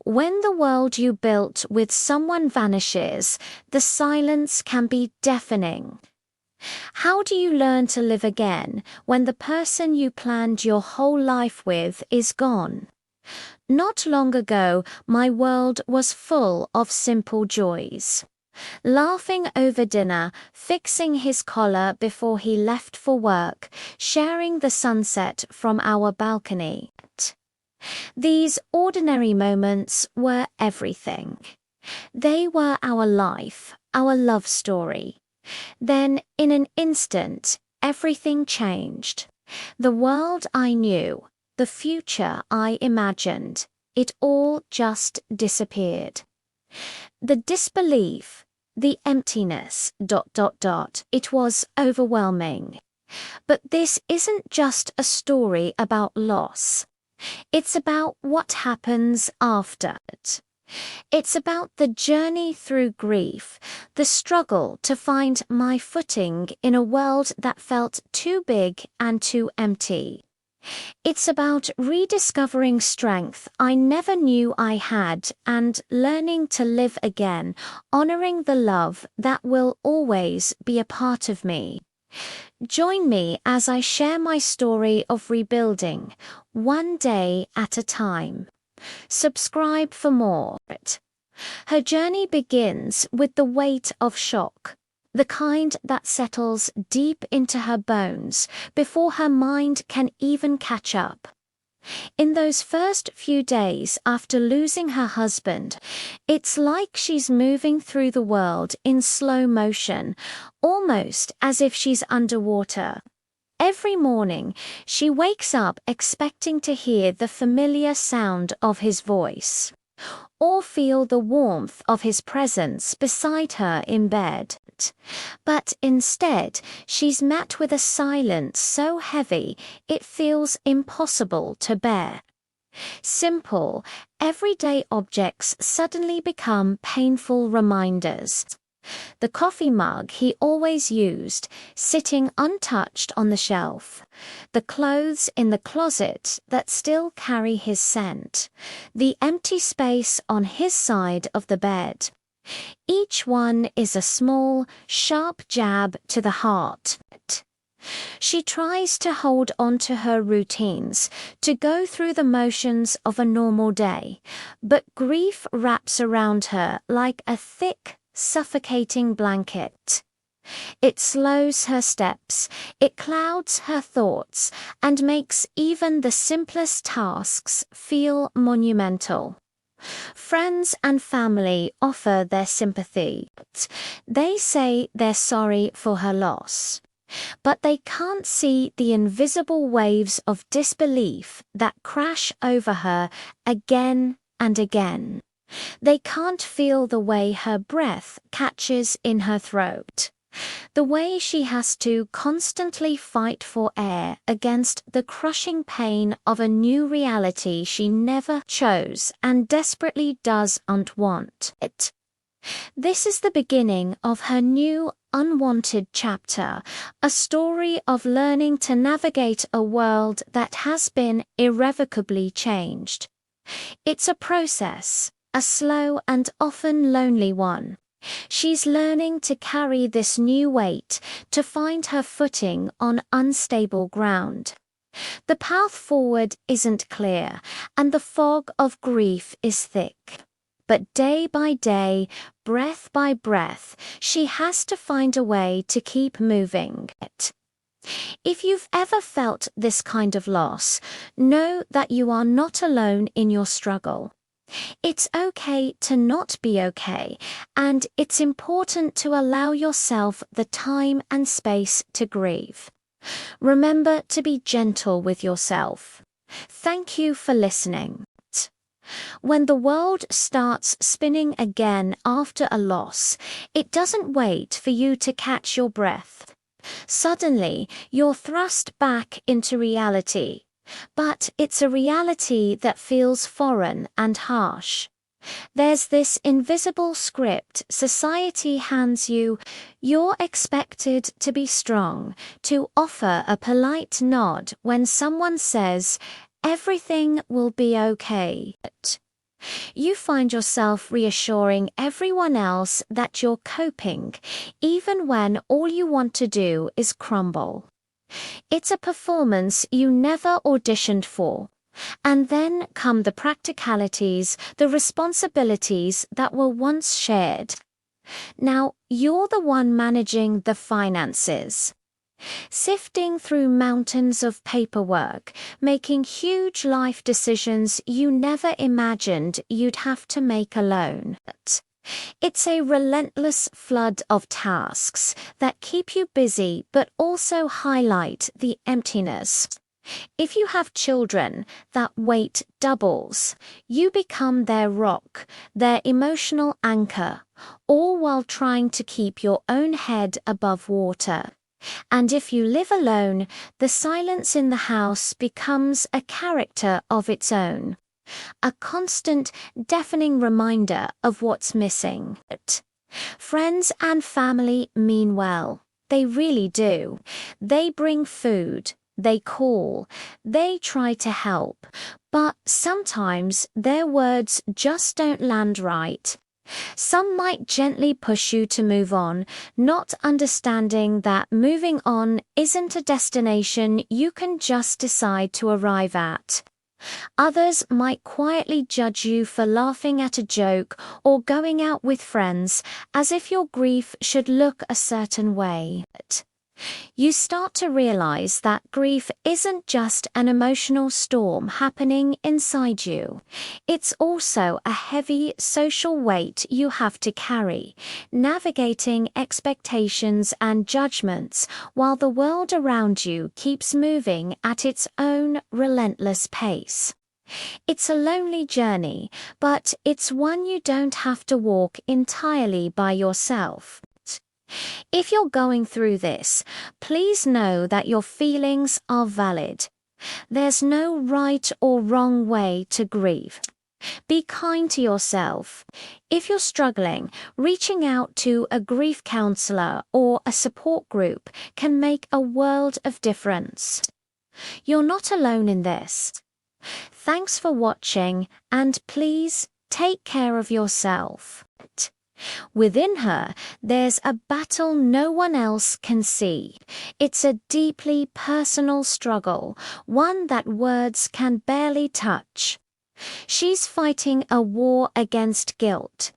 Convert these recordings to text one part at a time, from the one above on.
When the world you built with someone vanishes, the silence can be deafening. How do you learn to live again when the person you planned your whole life with is gone? Not long ago, my world was full of simple joys. Laughing over dinner, fixing his collar before he left for work, sharing the sunset from our balcony. These ordinary moments were everything. They were our life, our love story. Then, in an instant, everything changed. The world I knew, the future I imagined, it all just disappeared. The disbelief, the emptiness, ... It was overwhelming. But this isn't just a story about loss. It's about what happens after it. It's about the journey through grief, the struggle to find my footing in a world that felt too big and too empty. It's about rediscovering strength I never knew I had and learning to live again, honoring the love that will always be a part of me. Join me as I share my story of rebuilding, one day at a time. Subscribe for more. Her journey begins with the weight of shock, the kind that settles deep into her bones before her mind can even catch up. In those first few days after losing her husband, it's like she's moving through the world in slow motion, almost as if she's underwater. Every morning, she wakes up expecting to hear the familiar sound of his voice, or feel the warmth of his presence beside her in bed. But instead, she's met with a silence so heavy it feels impossible to bear. Simple, everyday objects suddenly become painful reminders. The coffee mug he always used, sitting untouched on the shelf. The clothes in the closet that still carry his scent. The empty space on his side of the bed. Each one is a small, sharp jab to the heart. She tries to hold on to her routines, to go through the motions of a normal day, but grief wraps around her like a thick, suffocating blanket. It slows her steps, it clouds her thoughts, and makes even the simplest tasks feel monumental. Friends and family offer their sympathy. They say they're sorry for her loss. But they can't see the invisible waves of disbelief that crash over her again and again. They can't feel the way her breath catches in her throat. The way she has to constantly fight for air against the crushing pain of a new reality she never chose and desperately doesn't want it. This is the beginning of her new, unwanted chapter, a story of learning to navigate a world that has been irrevocably changed. It's a process, a slow and often lonely one. She's learning to carry this new weight, to find her footing on unstable ground. The path forward isn't clear, and the fog of grief is thick. But day by day, breath by breath, she has to find a way to keep moving. If you've ever felt this kind of loss, know that you are not alone in your struggle. It's okay to not be okay, and it's important to allow yourself the time and space to grieve. Remember to be gentle with yourself. Thank you for listening. When the world starts spinning again after a loss, it doesn't wait for you to catch your breath. Suddenly, you're thrust back into reality. But it's a reality that feels foreign and harsh. There's this invisible script society hands you. You're expected to be strong, to offer a polite nod when someone says, Everything will be okay. You find yourself reassuring everyone else that you're coping, even when all you want to do is crumble. It's a performance you never auditioned for. And then come the practicalities, the responsibilities that were once shared. Now, you're the one managing the finances. Sifting through mountains of paperwork, making huge life decisions you never imagined you'd have to make alone. It's a relentless flood of tasks that keep you busy but also highlight the emptiness. If you have children, that weight doubles. You become their rock, their emotional anchor, all while trying to keep your own head above water. And if you live alone, the silence in the house becomes a character of its own, a constant, deafening reminder of what's missing. Friends and family mean well. They really do. They bring food. They call, they try to help, but sometimes their words just don't land right. Some might gently push you to move on, not understanding that moving on isn't a destination you can just decide to arrive at. Others might quietly judge you for laughing at a joke or going out with friends, as if your grief should look a certain way. You start to realize that grief isn't just an emotional storm happening inside you. It's also a heavy social weight you have to carry, navigating expectations and judgments while the world around you keeps moving at its own relentless pace. It's a lonely journey, but it's one you don't have to walk entirely by yourself. If you're going through this, please know that your feelings are valid. There's no right or wrong way to grieve. Be kind to yourself. If you're struggling, reaching out to a grief counselor or a support group can make a world of difference. You're not alone in this. Thanks for watching, and please take care of yourself. Within her, there's a battle no one else can see. It's a deeply personal struggle, one that words can barely touch. She's fighting a war against guilt.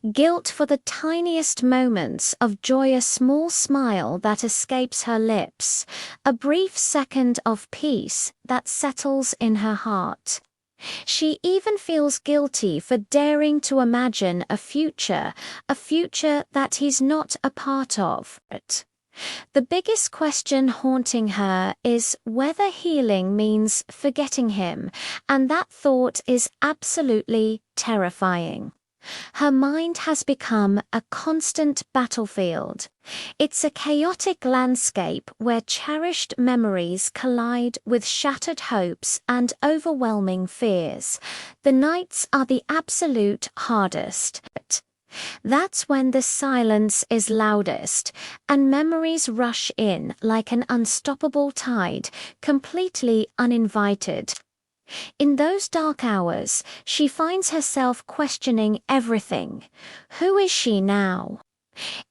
Guilt for the tiniest moments of joy, a small smile that escapes her lips, a brief second of peace that settles in her heart. She even feels guilty for daring to imagine a future that he's not a part of. The biggest question haunting her is whether healing means forgetting him, and that thought is absolutely terrifying. Her mind has become a constant battlefield. It's a chaotic landscape where cherished memories collide with shattered hopes and overwhelming fears. The nights are the absolute hardest. That's when the silence is loudest, and memories rush in like an unstoppable tide, completely uninvited. In those dark hours, she finds herself questioning everything. Who is she now?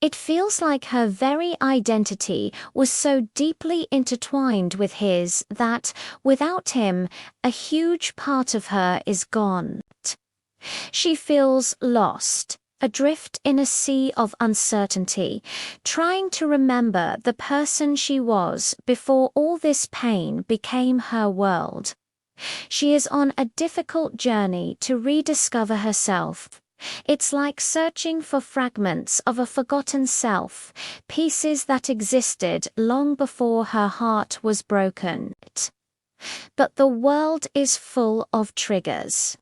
It feels like her very identity was so deeply intertwined with his that, without him, a huge part of her is gone. She feels lost, adrift in a sea of uncertainty, trying to remember the person she was before all this pain became her world. She is on a difficult journey to rediscover herself. It's like searching for fragments of a forgotten self, pieces that existed long before her heart was broken. But the world is full of triggers.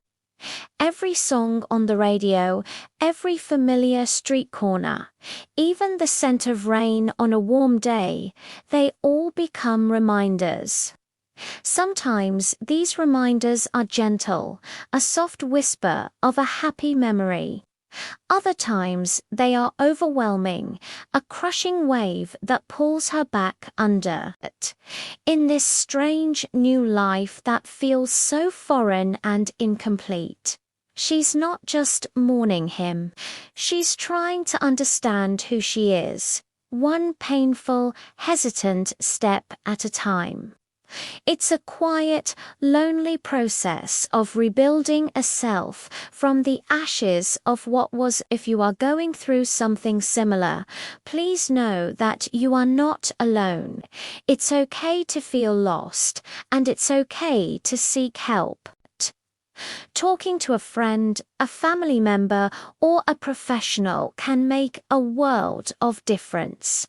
Every song on the radio, every familiar street corner, even the scent of rain on a warm day, they all become reminders. Sometimes these reminders are gentle, a soft whisper of a happy memory. Other times, they are overwhelming, a crushing wave that pulls her back under it. In this strange new life that feels so foreign and incomplete. She's not just mourning him, she's trying to understand who she is, one painful, hesitant step at a time. It's a quiet, lonely process of rebuilding a self from the ashes of what was. If you are going through something similar, please know that you are not alone. It's okay to feel lost, and it's okay to seek help. Talking to a friend, a family member, or a professional can make a world of difference.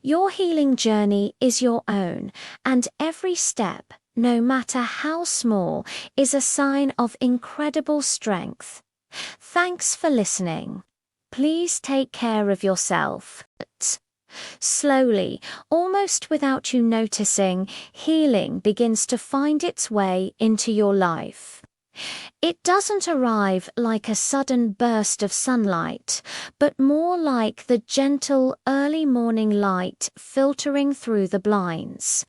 Your healing journey is your own, and every step, no matter how small, is a sign of incredible strength. Thanks for listening. Please take care of yourself. Slowly, almost without you noticing, healing begins to find its way into your life. It doesn't arrive like a sudden burst of sunlight, but more like the gentle early morning light filtering through the blinds.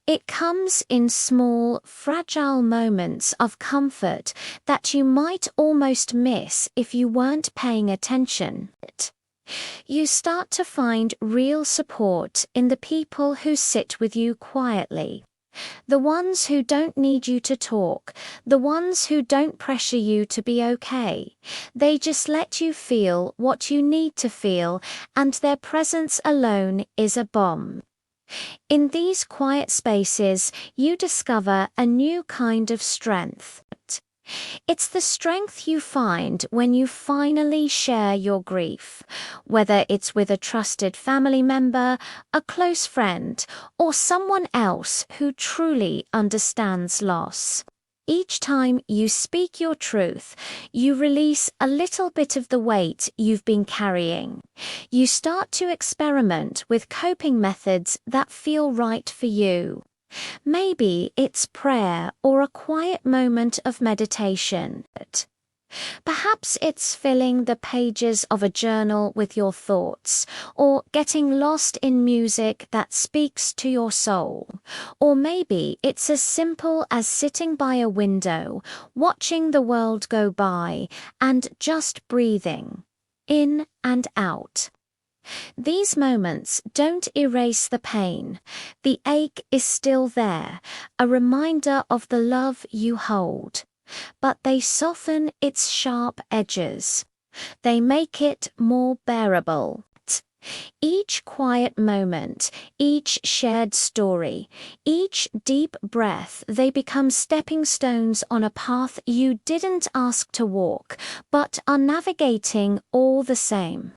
It comes in small, fragile moments of comfort that you might almost miss if you weren't paying attention. You start to find real support in the people who sit with you quietly. The ones who don't need you to talk, the ones who don't pressure you to be okay. They just let you feel what you need to feel, and their presence alone is a bomb. In these quiet spaces, you discover a new kind of strength. It's the strength you find when you finally share your grief, whether it's with a trusted family member, a close friend, or someone else who truly understands loss. Each time you speak your truth, you release a little bit of the weight you've been carrying. You start to experiment with coping methods that feel right for you. Maybe it's prayer or a quiet moment of meditation. Perhaps it's filling the pages of a journal with your thoughts, or getting lost in music that speaks to your soul. Or maybe it's as simple as sitting by a window, watching the world go by, and just breathing in and out. These moments don't erase the pain. The ache is still there, a reminder of the love you hold. But they soften its sharp edges. They make it more bearable. Each quiet moment, each shared story, each deep breath, they become stepping stones on a path you didn't ask to walk, but are navigating all the same.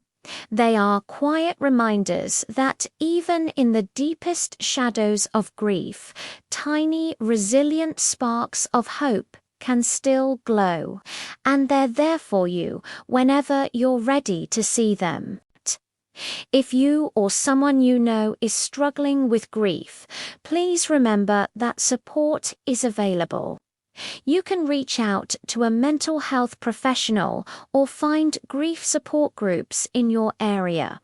They are quiet reminders that even in the deepest shadows of grief, tiny, resilient sparks of hope can still glow, and they're there for you whenever you're ready to see them. If you or someone you know is struggling with grief, please remember that support is available. You can reach out to a mental health professional or find grief support groups in your area.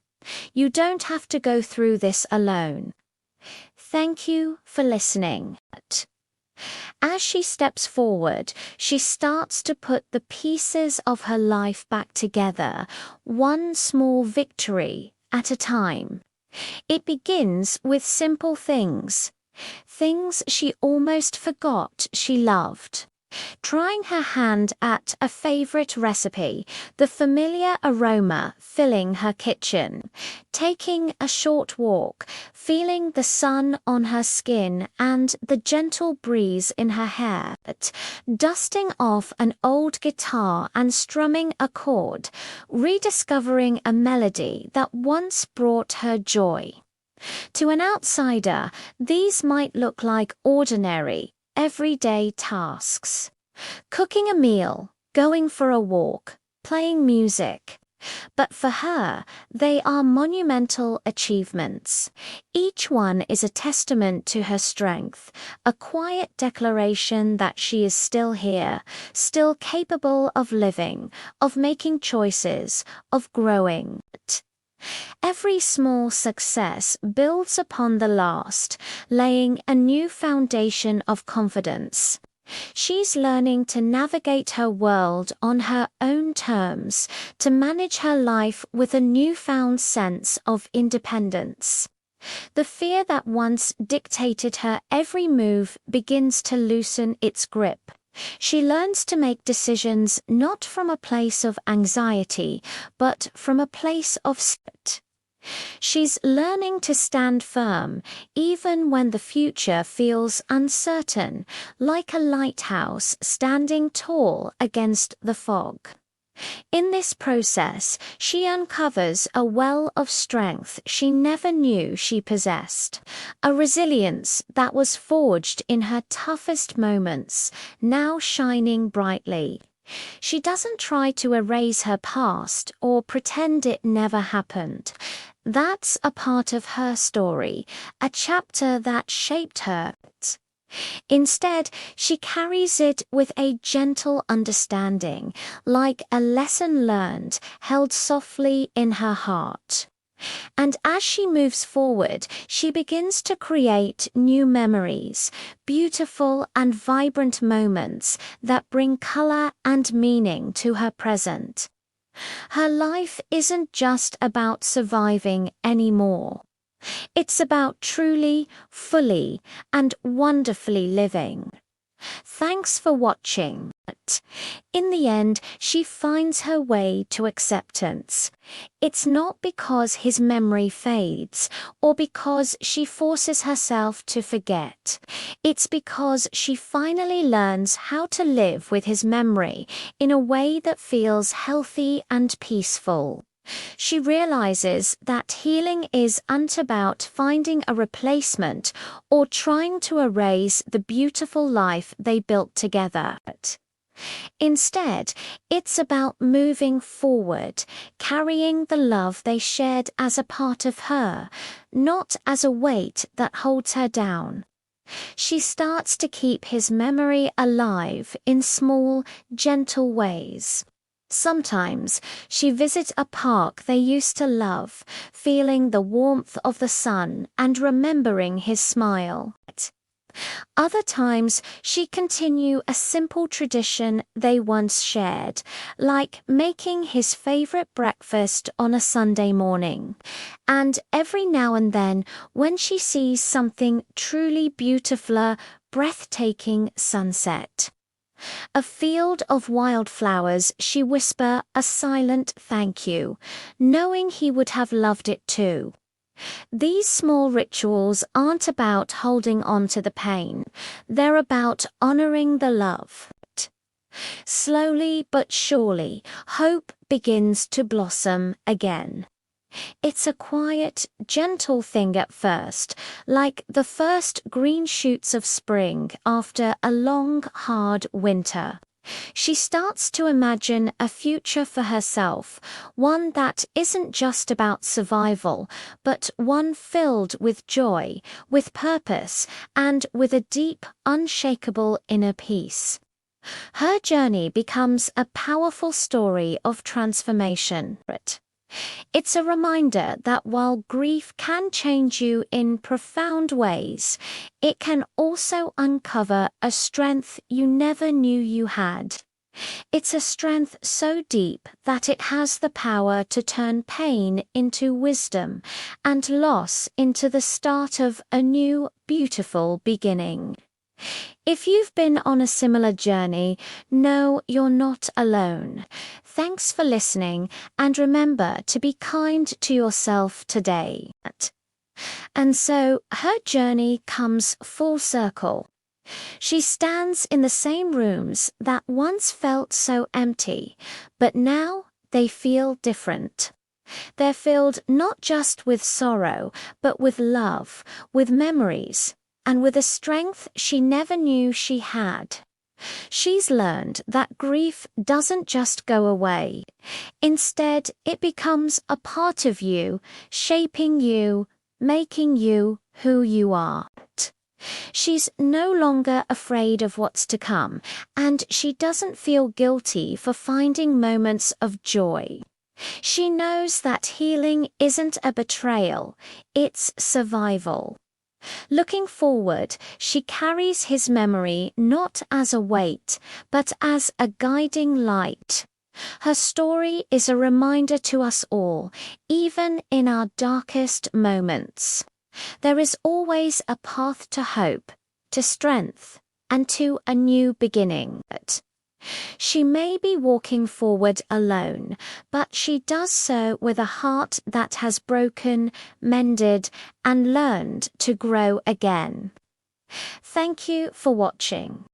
You don't have to go through this alone. Thank you for listening. As she steps forward, she starts to put the pieces of her life back together, one small victory at a time. It begins with simple things. Things she almost forgot she loved. Trying her hand at a favorite recipe, the familiar aroma filling her kitchen. Taking a short walk, feeling the sun on her skin and the gentle breeze in her hair. Dusting off an old guitar and strumming a chord, rediscovering a melody that once brought her joy. To an outsider, these might look like ordinary, everyday tasks. Cooking a meal, going for a walk, playing music. But for her, they are monumental achievements. Each one is a testament to her strength, a quiet declaration that she is still here, still capable of living, of making choices, of growing. Every small success builds upon the last, laying a new foundation of confidence. She's learning to navigate her world on her own terms, to manage her life with a newfound sense of independence. The fear that once dictated her every move begins to loosen its grip. She learns to make decisions not from a place of anxiety, but from a place of strength. She's learning to stand firm, even when the future feels uncertain, like a lighthouse standing tall against the fog. In this process, she uncovers a well of strength she never knew she possessed, a resilience that was forged in her toughest moments, now shining brightly. She doesn't try to erase her past or pretend it never happened. That's a part of her story, a chapter that shaped her. Instead, she carries it with a gentle understanding, like a lesson learned, held softly in her heart. And as she moves forward, she begins to create new memories, beautiful and vibrant moments that bring color and meaning to her present. Her life isn't just about surviving anymore. It's about truly, fully, and wonderfully living. Thanks for watching. In the end, she finds her way to acceptance. It's not because his memory fades, or because she forces herself to forget. It's because she finally learns how to live with his memory in a way that feels healthy and peaceful. She realizes that healing isn't about finding a replacement or trying to erase the beautiful life they built together. Instead, it's about moving forward, carrying the love they shared as a part of her, not as a weight that holds her down. She starts to keep his memory alive in small, gentle ways. Sometimes she visits a park they used to love, feeling the warmth of the sun and remembering his smile. Other times she continues a simple tradition they once shared, like making his favorite breakfast on a Sunday morning. And every now and then, when she sees something truly beautiful, a breathtaking sunset, a field of wildflowers, she whisper a silent thank you, knowing he would have loved it too. These small rituals aren't about holding on to the pain, they're about honoring the love. Slowly but surely, hope begins to blossom again. It's a quiet, gentle thing at first, like the first green shoots of spring after a long, hard winter. She starts to imagine a future for herself, one that isn't just about survival, but one filled with joy, with purpose, and with a deep, unshakable inner peace. Her journey becomes a powerful story of transformation. It's a reminder that while grief can change you in profound ways, it can also uncover a strength you never knew you had. It's a strength so deep that it has the power to turn pain into wisdom and loss into the start of a new, beautiful beginning. If you've been on a similar journey, know you're not alone. Thanks for listening, and remember to be kind to yourself today. And so her journey comes full circle. She stands in the same rooms that once felt so empty, but now they feel different. They're filled not just with sorrow, but with love, with memories, and with a strength she never knew she had. She's learned that grief doesn't just go away. Instead, it becomes a part of you, shaping you, making you who you are. She's no longer afraid of what's to come, and she doesn't feel guilty for finding moments of joy. She knows that healing isn't a betrayal, it's survival. Looking forward, she carries his memory not as a weight, but as a guiding light. Her story is a reminder to us all, even in our darkest moments. There is always a path to hope, to strength, and to a new beginning. She may be walking forward alone, but she does so with a heart that has broken, mended, and learned to grow again. Thank you for watching.